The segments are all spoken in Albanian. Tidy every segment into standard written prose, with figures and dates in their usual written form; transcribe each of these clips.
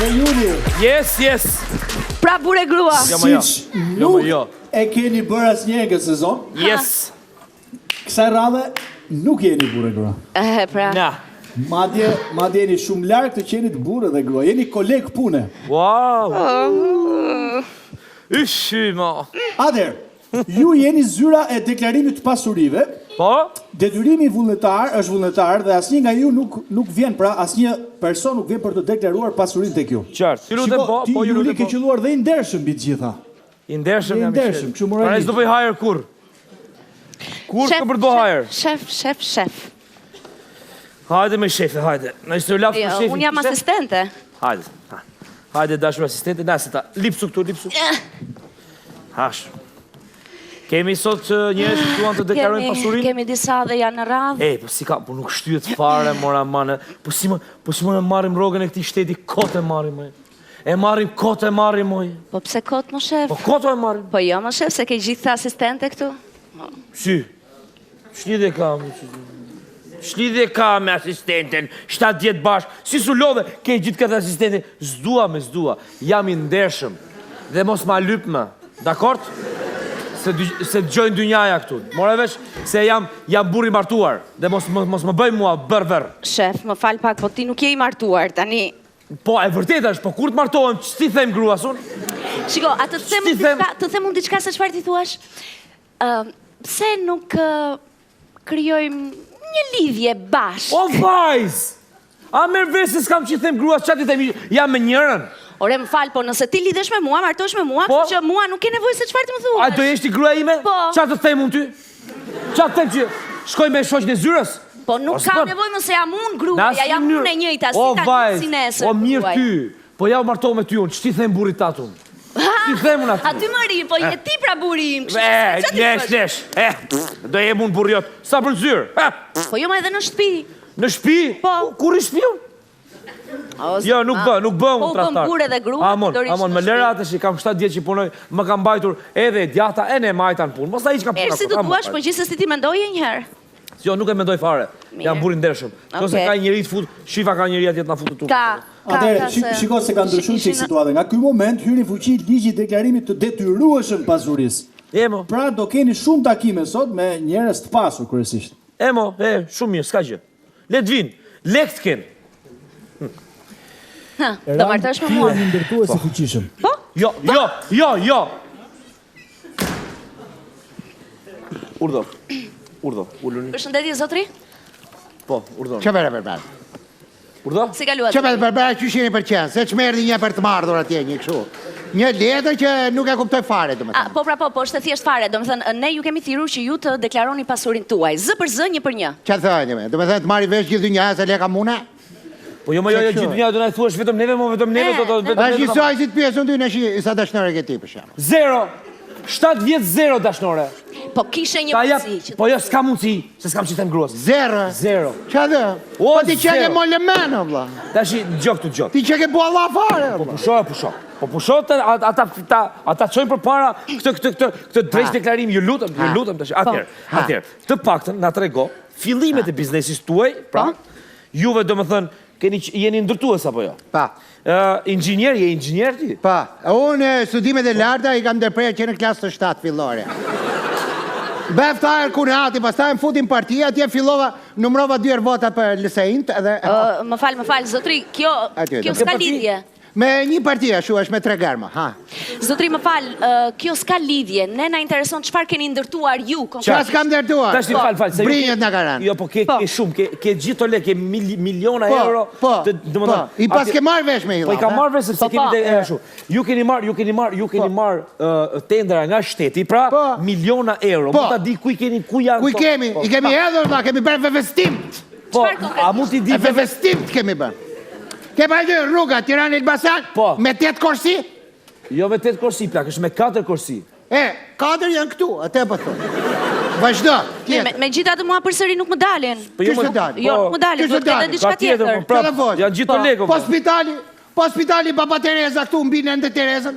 Dhe Juli. Yes. Pra burë grua. Siç nuk e keni bërë asnjëherë këtë sezon. Yes. Kësaj radhe nuk jeni burë e grua. Pra. Na. Madje jeni shumë larg të qenit burë dhe grua. Jeni koleg pune. Wow. Yshima. Atëherë, ju jeni zyra e deklarimit të pasurive. Po? Detyrimi vullnetar është vullnetar dhe asnjë nga ju nuk vjen, pra asnjë person nuk vjen për të deklaruar pasurinë tek ju. Qartë. Ti lutem po, ti ju lutem ke qelluar dhe i ndershëm mbi të gjitha. I ndershëm jam. Kështu moralisht. Para s'do bëj hajër kur. Kur të për të bëj hajër? Shef. Hajde me shefe, hajde. Në ishte lafë për shefin. Unë jam asistente. Hajde dashur asistente, nasi ta. Lipsu këtu. Hash. Kemi sot njerëz që duan të deklarojnë pasurinë? Kemi disa dhe janë në radhë. Po si ka, po nuk shtyhet fare, mora mane. Po si më marrim rrogën e këtij shteti, kot e marrim. E marrim kot e marrim, moj. Po pse kot, më shef? Po kot e marrim. Po jo, më shef, se ke gjithë asistente këtu. Si? Shlidhe ka me asistenten, 7 bashkë. Si su lodhe, ke gjithë këtë asistente. Zdua. Jam i ndershëm. Dhe mos ma lyp më. Dakord? Se gjojnë dynjaja këtu. More vesh se jam burri martuar. Dhe mos më bëj mua bërver. Shef, më fal pak, po ti nuk je i martuar, tani. Po, e vërtet është, po kur të martohem, që ti them gruas unë? Shiko, a të them unë diçka se çfarë ti thuash? Pse nuk krijojmë një lidhje bashkë? O vajz! A merr vesh se s'kam që them gruas, çfarë ti them, jam me njërën? Ore, më falë, po nëse ti lidhesh me mua, martosh me mua, që mua nuk ke nevojë se çfarë të më thuash. A do jesh ti gruaja ime? Po. Çfarë të them unë ty? Çfarë të them që shkoj me shoqën e zyrës? Po nuk ka nevojë më se jam unë gruaja, jam unë e njëjta, si ta si nesër. O mirë ty, po ja u martova me ty unë, ç'ti them burrit tatun? Ti them unë aty. Aty më ri, po je ti pra burri im. Nesh. Do jem unë burriot. Sa për zyrë? Po jo më edhe në shtëpi. Në shtëpi? Po. Kur i shtëpi unë? Jo, nuk bë unë tradhtar. Po bëm burë dhe grua. Amon, më lëra atë që kam 7 vjet që punoj, më kam mbajtur edhe djata e ne majta në punë. Mos ai që kam punë. Si do duash, po gjithsesi ti mendoje një herë. Jo, nuk e mendoj fare. Jam burri ndershëm. Nëse ka njëri të fut, shifa ka njëri atje të na futet tu. Atëherë, shiko se ka ndryshuar çik situata. Nga ky moment hyri fuqi ligji i deklarimit të detyrueshëm pasurisë. Pra do keni shumë takime sot me njerëz të pasur kryesisht. Shumë mirë, s'ka gjë. Le të vinë. Lekt ken. Do martosh me mua. Ti je ndërtues i fuqishëm. Po? Jo. Urdhë, ulluni. Përshëndetje, zotri? Po, urdhë. Që bërë? Urdhë? Si kaluat? Që bërë që shini për qenë, se që merdi një për të mardhur atje një këshu. Një letër që nuk e kuptoj fare, do me thënë. Po, është e thjesht fare, do me thënë, ne ju kemi thirur që ju të deklaroni pasurin tuaj, zë për zë, një për një. Që të thënë, do me thënë të marri vesh gjithë dynja se leka mune? Po jo gjithë dynja, do na i thuash vetëm neve, vetëm neve, A shqisoj si të pjesën ty në shi, sa dashnore këti për shemë. 0. 7 vjetë 0 dashnore. Po kishe një mundësi. Po jo, s'ka mundësi, se s'kam që them gruas. 0. Qa dhe? Po ti që ke molle menë, vla. Ta shi, gjok. Ti që ke bua la fare, vla. Po pusho, ata qojnë për para këtë drejsh deklarim, ju lutem të shi. Atëherë, të paktën nga trego, fillimet e biznesis tuaj, pra, juve do më thënë, jeni ndërtues apo jo? Pa. Inxhinier, je inxhinier ti? Pa. Unë studimet e larta i kam ndërprerë që në klasë të 7 fillore. Beftar kunati, pastaj më futin partia, atje fillova, numrova 2 vota për LSI-n edhe... Më falë, zotri, kjo s'ka lidhje. Me një partia, shu është me 3 garma, ha. Zotri, më falë, kjo s'ka lidhje, ne na intereson qëfar keni ndërtuar ju. Qa s'kam ndërtuar? Falë. Brinjët nga garanë. Jo, po ke shumë, ke gjithë të le, ke miliona euro. Po, i pas ke marrë vesh me hila. Po i ka marrë vesh, sepse kemi dhe e shumë. Ju keni marrë tendera nga shteti, pra miliona euro. Mu ta di ku janë. Kuj kemi, i kemi hedhur, kemi bërë vevestimt. Po, a mu ti di... Vevestimt kemi bërë. Ke pa dy rruga, Tirana Elbasan, me 8 korsi? Jo me 8 korsi, plak, është me 4 korsi. 4 janë këtu, atë po thonë. Vazhdo, tjetër. Me gjitha të mua përsëri nuk më dalin. Kështë të dalin? Jo, nuk më dalin, do të këtë diçka tjetër. Janë gjithë të lego. Po spitali Baba Tereza këtu mbi në ndë Terezën,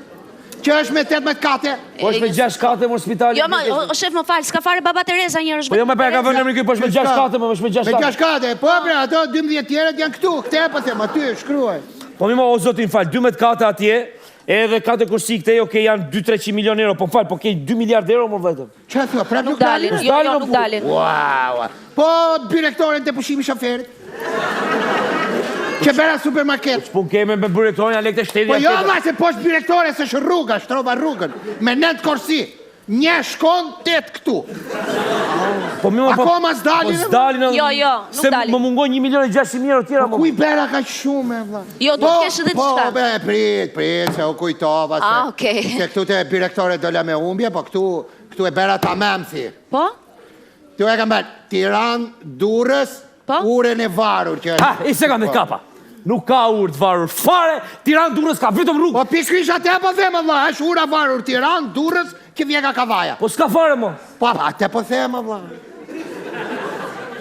që është me 18 kate. Po është me 6 kate më spitali. Jo, o shef më falë, s'ka fare Baba Tereza njërë. Po jo me për ka vënë në mërë po është me 6 kate, më është me 6 kate. Me 6 kate, po bre, ato 12 tjeret janë këtu, këte po them, aty, shkruaj. Po mi mo, o zotin falë, 12 kate atje, edhe kate kursi këte, oke, janë 2-300 milion euro, po falë, po ke 2 miliard euro, më vëjtëm. Që thua, prap nuk dalin? Jo, nuk dalin. Wow. Po, direktorin të pushimi shoferit? Që bera supermarket? Po keme me direktorin, janë lekte shteti. Po jo, se poshtë direktore, se shë rruga, shtrova rrugën, me 9 korsi. Një shkon, 8 këtu. Po mi mo, Akoma s'dalin? Jo, nuk dalin. Se më mungoj 1.600.000 euro tjera. Kuj bera ka shumë, vla? Jo, do të kesh edhe të shka. Po, prit, se u kujtova. Okej. Se këtu të direktore dolla me umbje, po këtu e bera ta memthi. Po? Tu e kam bërë Tiran, Durrës, Uren e varur. Ha, i se kam dhe kapa. Nuk ka urë të varur. Fare, Tiran, Durrës ka vetëm rrugë. Po pikrish atë po them vlla, është ura varur Tiran, Durrës, që vjeka Kavaja. Po s'ka fare, mo. Po, atë po them vlla.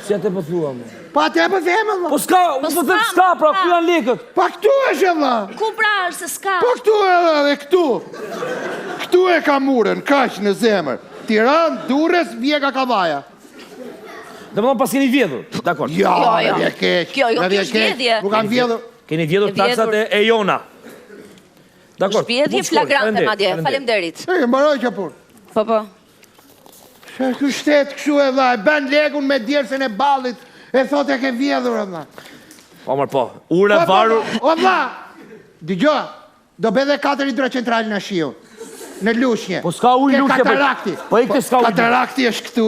Si atë po thua, mo. Po atë po them vlla. Po s'ka, po them s'ka, pra, ku janë lekët? Po këtu është vlla. Ku pra është se s'ka? Po këtu edhe këtu. Këtu e kam urën, kaq në zemër. Tiran, Durrës, vjeka Kavaja. Dhe më thonë pas keni vjedhur, dakor. Jo, në vje keq. Kjo, jo kështë vjedhje. Nuk kam vjedhur. Keni vjedhur taksat e jona. Dakor. Vjedhje flagrante, madje, falemderit. E, mbaroj që pun. Po. Shë kë shtetë këshu e dha, e ben legun me djersën e ballit, e thot e ke vjedhur e dha. Po, ura varur. O dha, digjo, do bedhe 4 hidrocentrali në shiu. Në lushnje. Po s'ka ujë lushnje. Katarakti. Po e këtë s'ka ujë. Katarakti është këtu.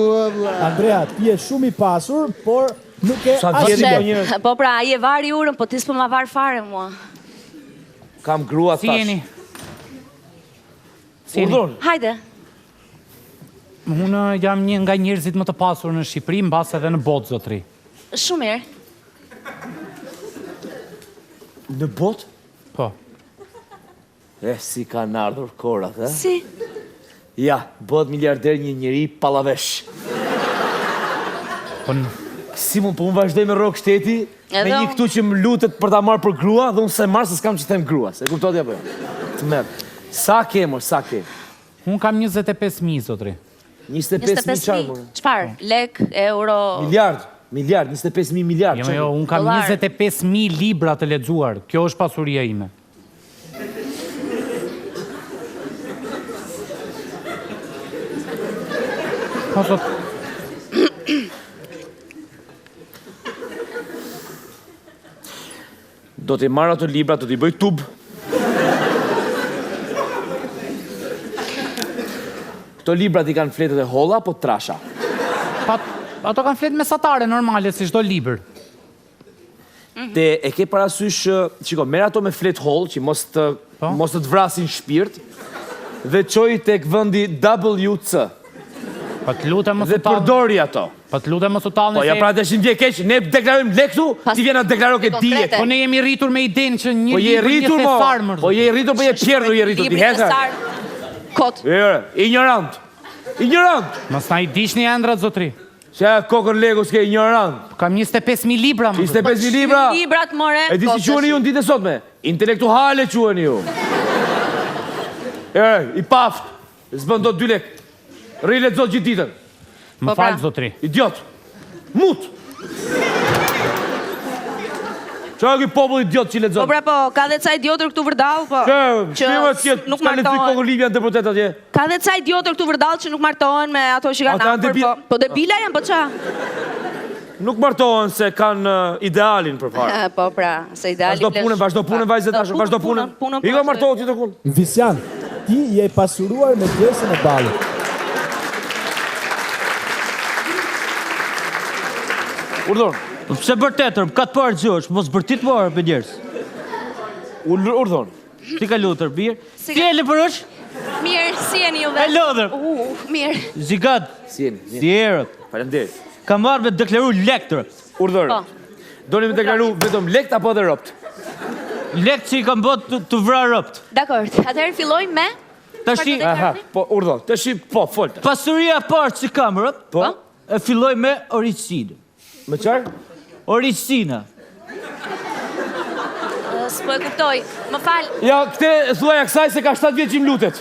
Andrea, ti je shumë i pasur, por nuk e Sa vjeti asnjë. Po pra, ai e vari urën, po ti s'po ma var fare mua. Kam grua tash. Si jeni? Urdhon. Hajde. Unë jam një nga njerëzit më të pasur në Shqipëri, mbas edhe në botë, zotri. Shumë mirë. Në botë? Po. Si kanë ardhur korat, e? Si? Ja, bëhet miliarder një njeri palavesh. Si mund, po unë vazhdoj me rrok shteti, me një këtu që më lutet për ta marrë për grua, dhe unë se marrë se s'kam që them grua, se kuptoti apo jo? Të merë. Sa ke, mor, sa ke? Unë kam 25.000, zotri. 25.000 qarë, mor? Qfar? Lek, euro... Miliard, 25.000 miliard. Jo, unë kam 25.000 libra të lexuar. Kjo është pasuria ime. Do t'i marrë ato libra, do t'i bëj tub. Këto libra t'i kanë fletët e holla, po trasha. Ato kanë fletë mesatare normale, si çdo libër. Te e ke parasysh, shiko, merr ato me fletë holl, që mos të vrasin shpirt, dhe çoj tek vendi WC. Po të lutem mos u Dhe tallni. përdori ato. Po të lutem mos u tallni. Po ja pra tashin vje keq, ne deklarojmë lek këtu, ti vjen atë deklaroj ke dije. Po ne jemi rritur me idenë që një Po je rritur mo. Po je rritur, po je pjerdhur, je rritur ti heka. Kot. Ignorant. Ignorant. Mos na I dishni ëndrat, zotri. Se kokën legu s'ke ignorant. Kam 25.000 libra. 25.000 libra. Librat more. E di si quheni ju në ditë e sotme? Intelektuale quheni ju. I paft. S'bën dot 2 lek. Rri lexo gjithë ditën. Më falë, zotri. Idiot. Mut. Qa e ki popull idiot që lexon? Po pra po, ka dhe ca idiotër këtu vërdall, po. Që nuk martohen. Kokën Livia në deputet atje. Ka dhe ca idiotër këtu vërdall që nuk martohen me ato që kanë afër, po. Po debila janë, po qa? Nuk martohen se kanë idealin për fare. Po pra, se idealin Vazhdo punën, vajzë tash, vazhdo punën. Iko martohet që të kun. Visjan, ti je pasuruar me djersën e ballit. Urdhon. Pse bërtetër, ka të parë gjosh, mos bërtit parë për djerës. Urdhon. Si ka lutër, birë? Si e lë për është? Mirë, si e një juve. E lodër. Mirë. Zikat. Si erët. Faleminderit. Ka marrë me deklaru lektër. Urdhër. Doni me deklaru vetëm lekt apo edhe ropt? Lekt që I kam bot të vra ropt. Dakor, atëherë fillojmë me... Tashi, po, urdhër. Tashi, po, folta. Pasuria parë që kam ropt, e filloj me oricinë. Me qarë? Oricina. S'po e kuptoj. Më falë. Ja, këte thuaja kësaj se ka 7 vjetë që më lutet.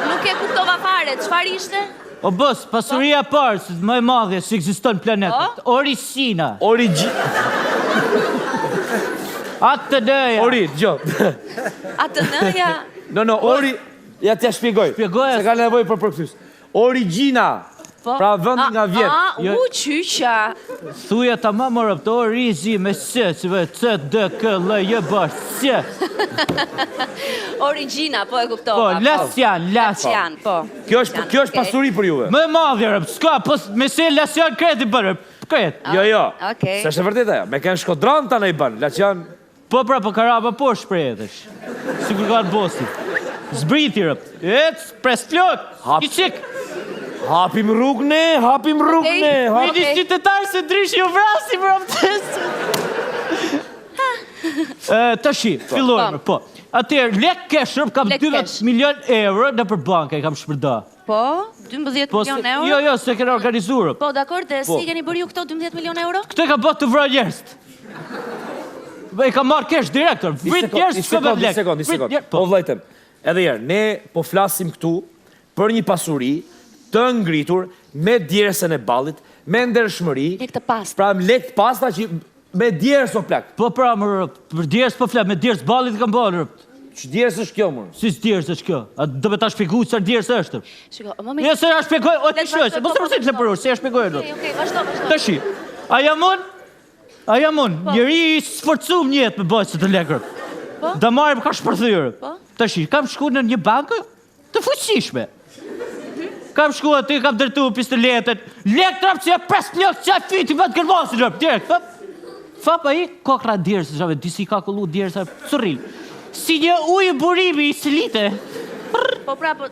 Nuk e kuptova fare. Çfarë ishte? O bës, pasuria parë, që më e madhe, që ekziston planetet. Oricina. Atë të dëja. Ori, gjo. Atë nëja... No, ori... Ja t'ja shpjegoj. Shpjegoj. Se ka nevojë për përkthyes. Origjina. Pra vendi nga vjet. Qyqa. Thuja ta ma më rëpto, rizi me se, C, D, K, L, J, B, se. Origjina, po e kuptova. Po, Lasjan. Po. Kjo është pasuri për juve. Më madhja rëp, s'ka, po me se Lasjan kreti bërë, kret. Jo. Okej. Se është e vërtet ajo. Me kanë Shkodran ta në i bën. Lasjan... Po pra, po karaba po shprejetesh. Sigur ka të bosti. Zbriti rëp. Pres flot. I qik. Hapim rrugën. Vidi qytetarë se drysh ju vrasi për aptes. Tashi, fillojmë, po. Atëherë, lek kesh rëp, kam 12 milion euro në për banka, i kam shpërda. Po, 12 milion euro? Jo, se kena organizurë. Po, dakor, dhe si keni bërë ju këto 12 milion euro? Këtë ka bët të vrë njerëst. I ka marrë kesh direktor. Vrit njerëst së me lek. Një sekund. Po, vllajtem. Edhe herë, ne po flasim këtu për një pasuri të ngritur me djersën e ballit, me ndershmëri. Lek të pasta. Pra lek të pasta që me djersë o plak. Po pra, për djersë po flak, me djersë ballit kam bërë. Që djersë është kjo, mërë? Si djersë është kjo? A do me ta shpjegu çfarë djersë është? Shiko, Jo, se ja shpjegoj, o të shoj, mos të përsit të përur, se ja shpjegoj e do. Okej, vazhdo. Tashi, a jamon, njëri i sforcum njët me bëjtë se të lekrët. Da marim ka shpërthyrë. Tashi, kam shku në një bankë të fuqishme. Kam shku aty, kam dërtu pistoletet, lektrap që e pres plok, që e fiti vetë kërmosin rëp, direkt, fap a i, kokra djerës, disi ka kullu djerës, sërril. Si një ujë burimi i silite. Po pra, po...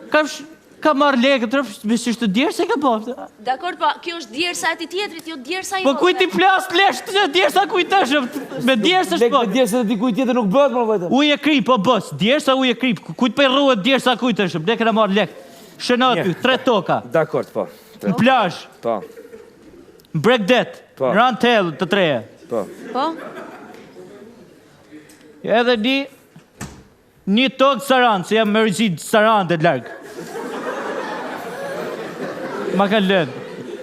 Ka marrë lekët rëp, me që është djerës e ka bëftë. Dakor, po, kjo është djerësa ati tjetrit, jo djerësa Po kuj ti plas lesht, djerësa kujtësh, me djerës është po. Lek me djerësa të dikuj tjetër nuk bëhet, më vajtë. Ujë e krip, po bës, djerësa ujë e krip, kujt për rruhet djerësa kujtësh, ne këna marrë lekët. Shënatu, 3 toka. Dakord, po. Në plazh. Po. Bregdet. Po. Rantel të treja. Po. Po? Edhe një tokë Sarandë, se jam me rëgjit Sarandë e largë. Ma ka lënë.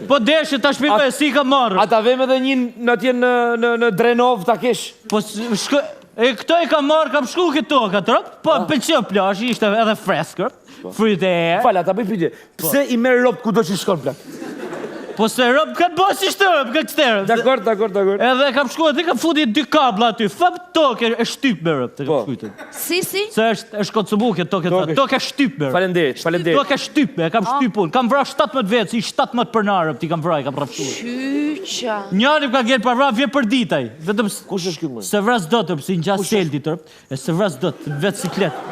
Po deshe ta shpikoj, si ka marrë. A ta vem edhe një në atje në Drenov ta kesh? Po këto i ka marrë, kam shku këtë tokë atërë. Po pëlqen plazhi, ishte edhe freskër. Fryte e erë. Fala, ta bëj pyetje. Pse i merr rob kudo që shkon plak? Po se rob këtë bëj si shtërë, këtë shtërë. Dakor. Edhe kam shku aty, kam futi 2 kabla aty. Fap tokë e shtyp me rëp, të kam shkujtë. Si? Se është konsumu këtë tokë e shtyp me rëp. Faleminderit. Tokë e shtyp me, kam shtyp unë. Kam vra 17 vetë, si 17 për narëp, ti kam vraj, kam rafshuar. Qyqa. Njëri ka gjerë për vra, vje për ditaj. Vetëm Kush është ky më? se vras do të, si ngjas seldi tërp, e se vras do të, vetë siklet.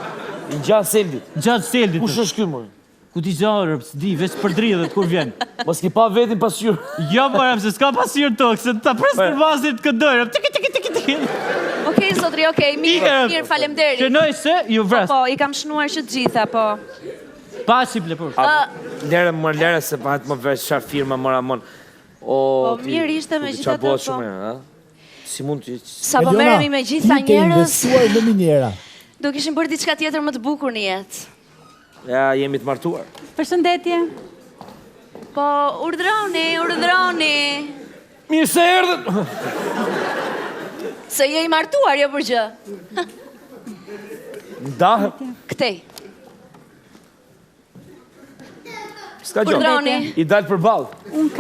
I ngjas seldit. Ngjas seldi. Kush është ky më? Ku ti zarë, s'di, veç për dridhet kur vjen. Mos ki pa vetin pasqyrë. Jo, marëm, se s'ka pasirë tokë, se ta pres për vazit këndojrë. Tiki. Okej, zotri, okej, mirë, falemderit. Shënoj se, ju vras. Po, i kam shnuar që të gjitha, po. Pasi plepur. Lere se pahet më veç qarë firma mëra mon. Po, mirë ishte me gjitha të, po. Si mund të... Sa po meremi me gjitha njerës, Ti ke investuar në minjera. do kishim bërë diçka tjetër më të bukur në jetë. Ja, jemi të martuar. Përshëndetje. Po, urdhroni. Mirë se erdhët. Se je i martuar, jo për gjë. Ndahë. Këtej. Ska gjo. Urdhroni. I dalë për balë. Unë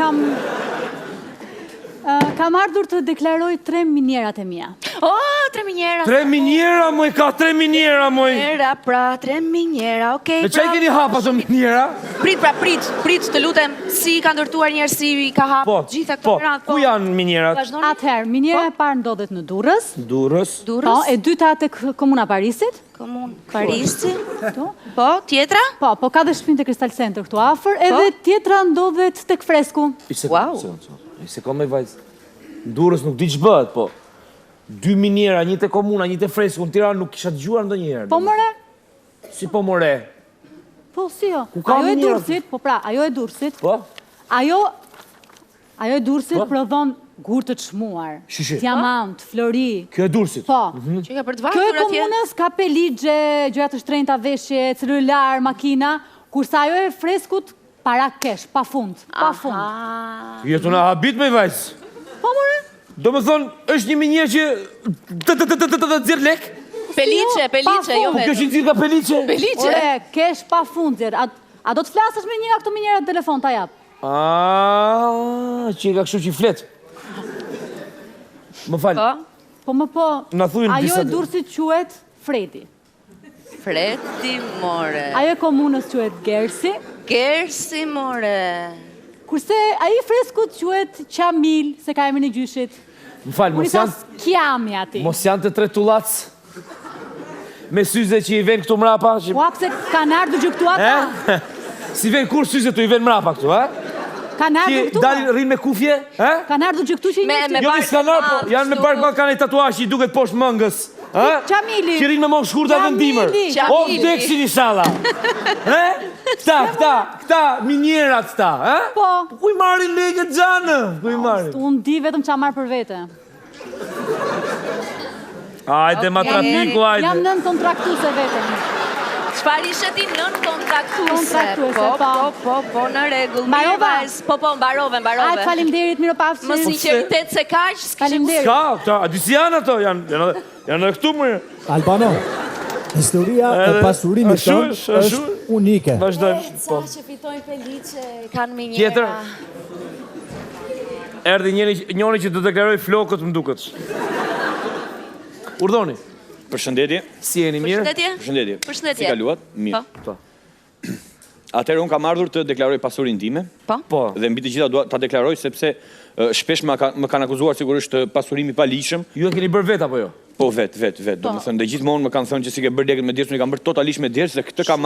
kam ardhur të deklaroj 3 minjerat e mia. O, 3 minjera. 3 minjera, moj, ka 3 minjera, moj. Minjera, pra, 3 minjera, okej. Në qaj keni hapa të minjera? Prit, të lutem, si ka ndërtuar njerë, si ka hapë gjitha këto mirat, ku janë minjerat? Atëherë, minjera e parë ndodhet në Durrës. Durrës. Po, e dyta tek Komuna Parisit. Parisi. Po, tjetra? Po ka dhe shtëpinë te Kristal Center këtu afër, edhe tjetra ndodhet tek Fresku. Wow. Se kom me vajzë. Durrës nuk di që bëhet, po. 2 minjera, një të komuna, një të Fresku, në Tiranë nuk kisha dëgjuar ndonjëherë. Po more? Si po more? Po si jo. Ku ka Ajo e minjera? Durrësit, po pra, ajo e Durrësit. Po? Ajo e Durrësit prodhon gur të çmuar. Diamant, flori. Kjo e Durrësit? Po. Që ka për të Kjo e vajtur atje? komunës ka peligje, gjëra të shtrenjta, veshje, celular, makina, kurse ajo e Freskut para kesh, pa fund. Jetu në habit me vajzë. Po more? Do më thonë, është një minjerë që të dzirë lek? Pelice, jo Po kjo vetë. që në dzirë ka pelice? Pelice? Ore, kesh pa fund zirë. A do të flasësh me një nga këto minjera në telefon, ta jap? Që i ka kështu që i fletë. Më falë. Po më po, Na thujnë ajo disa e durësit quhet Fredi. Fredi, more. Ajo e komunës quhet Gersi. Gersi, more. Kurse ai freskut quhet Qamil, se ka emrin e gjyshit. Më falë, Unë i thas Kiami ati. mos janë të tre tullacë me syze që i ven këtu mrapa. Ua, pse kanë ardhur gjë këtu ata? Si ven kur syze të i ven mrapa këtu, ha? Kanë ardhur Që këtu? dalin rrinë me kufje, ha? Kanë ardhur gjë këtu që i Me njëfti? Jo me skanar, po janë me bark kanë i tatuash që i duket poshtë mëngës. Qamili. Që rinë me mongë shkurta dhe ndimër. Qamili. O, vdeksin i shala. Këta, minjerat këta, ha? Po. Ku i marrin legët gjanë? Ku i marrin? Unë di vetëm qa marrë për vete. Ajde, ma trafiku, Jam ajde. nën kontraktuse vetëm. Çfarë ishe ti nën kontraktuse? Kontraktuse, Po, në rregull. Mbarova? Mbarove. Ajtë faleminderit, Më miropafshim. sinqeritet se kaq, Faleminderit. Ka, këta, a disi janë ato, janë në këtu më. Albano, historia e pasurimit tonë është unike. Vazhdojmë. Ca që fitojnë pelice, kanë minjera. Tjetër? Erdi njëri që të deklaroj flokët më duket. Urdhoni. Përshëndetje. Si jeni mirë? Përshëndetje. Si kaluat? Mirë. Po. Atëherë unë kam ardhur të deklaroj pasurinë time. Po. Dhe mbi të gjitha dua ta deklaroj sepse shpesh më kanë akuzuar sigurisht pasurimi i paligjshëm. Ju e keni bërë vet apo jo? Po vet. Domethënë dhe gjithmonë më kanë thënë që si ke bërë lekët me djersën, i kam bërë totalisht me djersë dhe këtë kam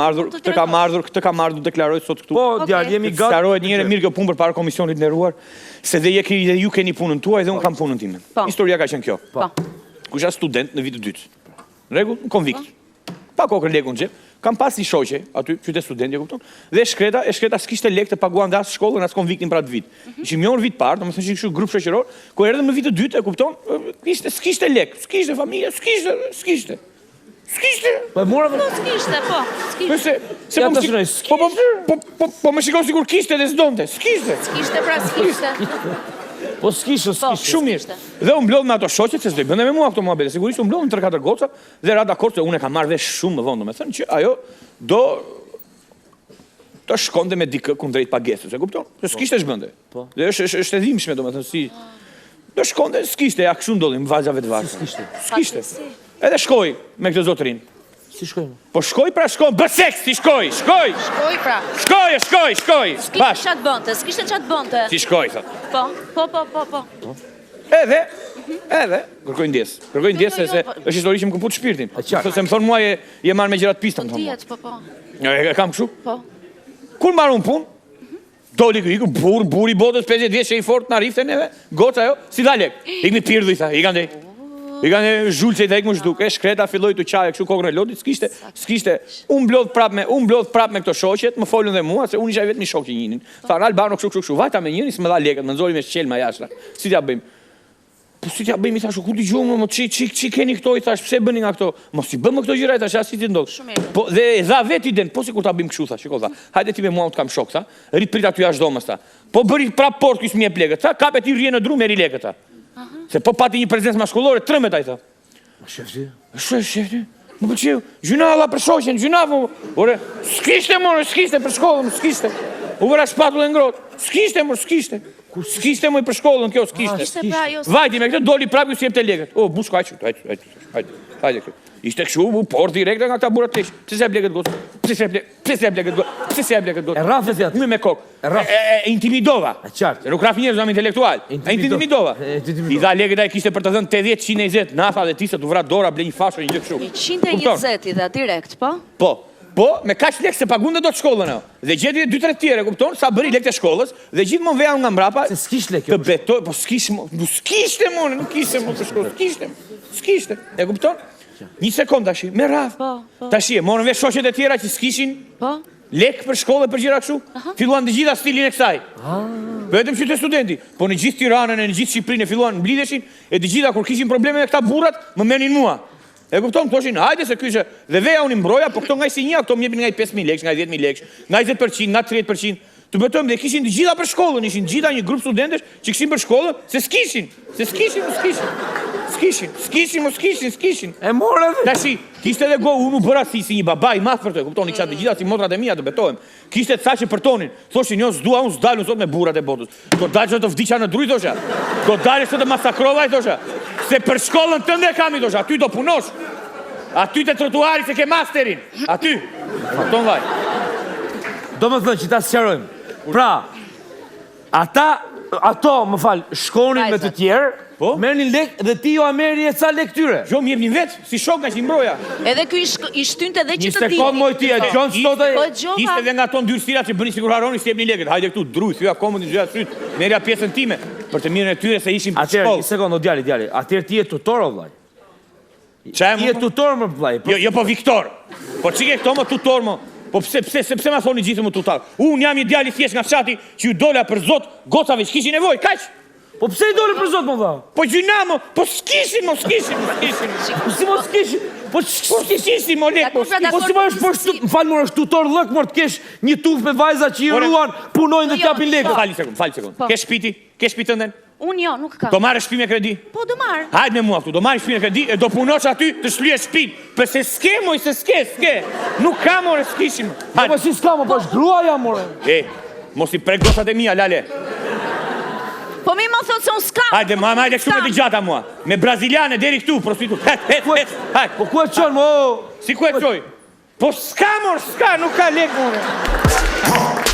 ardhur deklaroj sot këtu. Po, djalë, jemi gati. Sqarohet një herë mirë kjo punë përpara komisionit nderuar, se dhe ju keni punën tuaj dhe unë kam punën time. Historia ka qenë kjo. Kur isha student në vitin e dytë. Në rregull, konvikt. Pa kokën lekun në xhep, kam pas një shoqe aty, qytet studenti, e kupton? Dhe shkreta s'kishte lekë të paguante as shkollën as konviktin për atë vit. Ishim një orë vit parë, domethënë ishim kështu grup shoqëror, ku erdhëm në vitin e dytë, e kupton? S'kishte lekë, s'kishte familje, s'kishte. Po e mora Po, s'kishte. Po më shikon sikur kishte dhe s'donte. S'kishte. Po s'kishte. Shumë mirë. Dhe unë mblodh me ato shoqet se s'do i bënte me mua këto muhabete. Sigurisht unë mblodh në 3-4 goca dhe ra dakord se unë e kam marrë vesh shumë më vonë, domethënë që ajo do të shkonte me dikë kundrejt pagesës, e kupton? Se s'kishte ç'bënte. Dhe është e dhimbshme domethënë si do shkonte, s'kishte, ja kështu ndodhi, më vazhave të varfër. S'kishte. Edhe shkoi me këtë zotrin. Si shkojmë? Po shkoj pra shkoj, bë seks, si shkoj. Shkoj pra. Shkoj. S'kishte çat bënte. Si shkoj, thot. Po. Edhe, kërkoj ndjes se është histori që më këput shpirtin. Se më thonë mua je marrë me gjërat pista, më thonë. Dihet, po. E kam kështu? Po. Kur marrë unë punë, doli iku bur i botës 50 vjeç që i fort në rifte neve, goca jo, si dha lek. Ikni pirdhu, i tha, i kanë zhulë që i thek më shduke, shkreta filloj të qaje kështu kokën e lotit, s'kishte, unë mblodh prap me këto shoqet, më folën dhe mua, se unë isha vetë një shok që njinin. Tha, Albano kështu, vajta me njëri, s'me dha leket, më nëzori me shqelma jashtra. Si t'ja bëjmë? Po si t'ja bëjmë, i thashu, ku t'i gjumë, që keni këto, i thash, pse bëni nga këto? Mos i bëmë këto gjëra, i thash, si ti ndodhë. Po, dhe e dha vetë i den, po si kur t'a bëjmë kështu, tha, shiko, tha, hajde ti me mua, unë t'kam shok, tha, prit aty jashtë domës, tha. Po bëri prap port kësë mje plekët, tha, kapet i rje në dru, meri lekët, tha. Se po pati një prezencë maskullore, trëmet, a i tha. Shefti, më pëlqeu, gjunava për shoqen, ore, s'kishte për shkollën, s'kishte. U vëra shpatullë e ngrotë, s'kishte për shkollën, kjo s'kishte. Vajti me këtë, doli prapë ju si jep të legët. O, busko, hajde këtu. Ishte këshu, por direkte nga këta burat tesh. Pse se jep legët gotë? E rafë zjatë. Ume me kokë. E intimidova. Qartë. Nuk raf njerëz, jam intelektual. E intimidova. I dha legët a i kishte për të dhënë 80-120, nafa dhe tisa të vrat dora, ble një fasho, një gjë kështu. 120 i dha direkt, po? Po, me kaq lekë se pagunde do të shkollën ajo. Dhe gjeti 2-3 tjere, kupton, sa bëri lekë të shkollës, dhe gjithmonë veja nga mbrapa. Se s'kishte lekë. Të betoj, po s'kishte s'kishte. E kupton? Një sekond tash, me radhë. Tash morën vesh shoqet e tjera që s'kishin lekë për shkollë për gjëra kështu. Filluan të gjitha stilin e kësaj. Vetëm qytet studenti, po në gjithë Tiranën e në gjithë Shqipërinë filluan mblidheshin e të gjitha kur kishin probleme me këta burrat, më merrnin mua. E kupton, thoshin, hajde se ky dhe veja unë mbroja, po këto nga si një, këto më jepin nga 5.000 lekë, nga 10.000 lekë, nga 20%, nga 30%. Të betojmë dhe kishin të gjitha për shkollën, ishin gjitha një grup studentesh që kishin për shkollën, se s'kishin. E morë edhe. Tashi, kishte edhe go, unë u bëra si një baba i madh për të, kuptoni, kisha të gjitha si motrat e mia, të betojmë. Kishte të thashë për tonin, thoshin, jo, s'dua, unë s'dalun sot me burrat e botës. Do dalë që të vdiqa në druj, thosha. Do dalë që të masakrovaj, thosha. Se për shkollën tënde kam i, thosha, aty do punosh. Aty të trotuari se ke masterin. Aty. Ton vaj. Do më thënë që ta sqarojmë. Pra, ato, më falë, shkonin me të tjerë, merrnin lek dhe ti jo a merrni e ca lek tyre. Jo, më jepnin vetë, si shok nga që i mbroja. Edhe ky i shtynte dhe që Një të di. sekond moj ti, e gjon sot e... Ishte dhe nga ton dyrësira që bëni sigur haroni, si jepni lekët. Hajde këtu, druj, thyja komën, thyja syt, merja pjesën time, për të mirën e tyre se ishim për Atëherë, shkollë. një sekond, o djali. Atëherë ti je tutor, o vllaj. Ti je tutor, më vllaj. Jo, po Viktor. Po çike këto më tutor më. Po pse ma thoni gjithë më tutor? Unë jam i djali thjesht nga fshati që ju dola për zot gocave që kishin nevojë, kaq. Po pse i dole për zot, më vlla? Po gjyna më, po s'kishin. Po si mos kishin? Po s'kishin, mo lek, po s'kishin. Po si më është më falë, më është tutor lëk, më të kesh një tuf me vajza që i ruan, punojnë dhe t'japin lekët. Fali sekund. Ke shpiti? Ke shpi tënden? Unë jo, nuk kam. Do marrë shtëpi me kredi? Po do marr. Hajde me mua këtu, do marrë shtëpi me kredi e do punosh aty të shlyje shtëpinë. Përse s'ke moj, se s'ke. Nuk ka more, s'kishim. Po si s'ka më, po është gruaja, more. Mos i prek gosat e mia, lale. Po mi më thotë se unë s'kam. Hajde, mama, hajde shumë të gjata mua. Me braziliane deri këtu, prostitut. Hajde. Po ku e qënë, mo? Si ku e qoj? Po s'ka, nuk ka lek, more.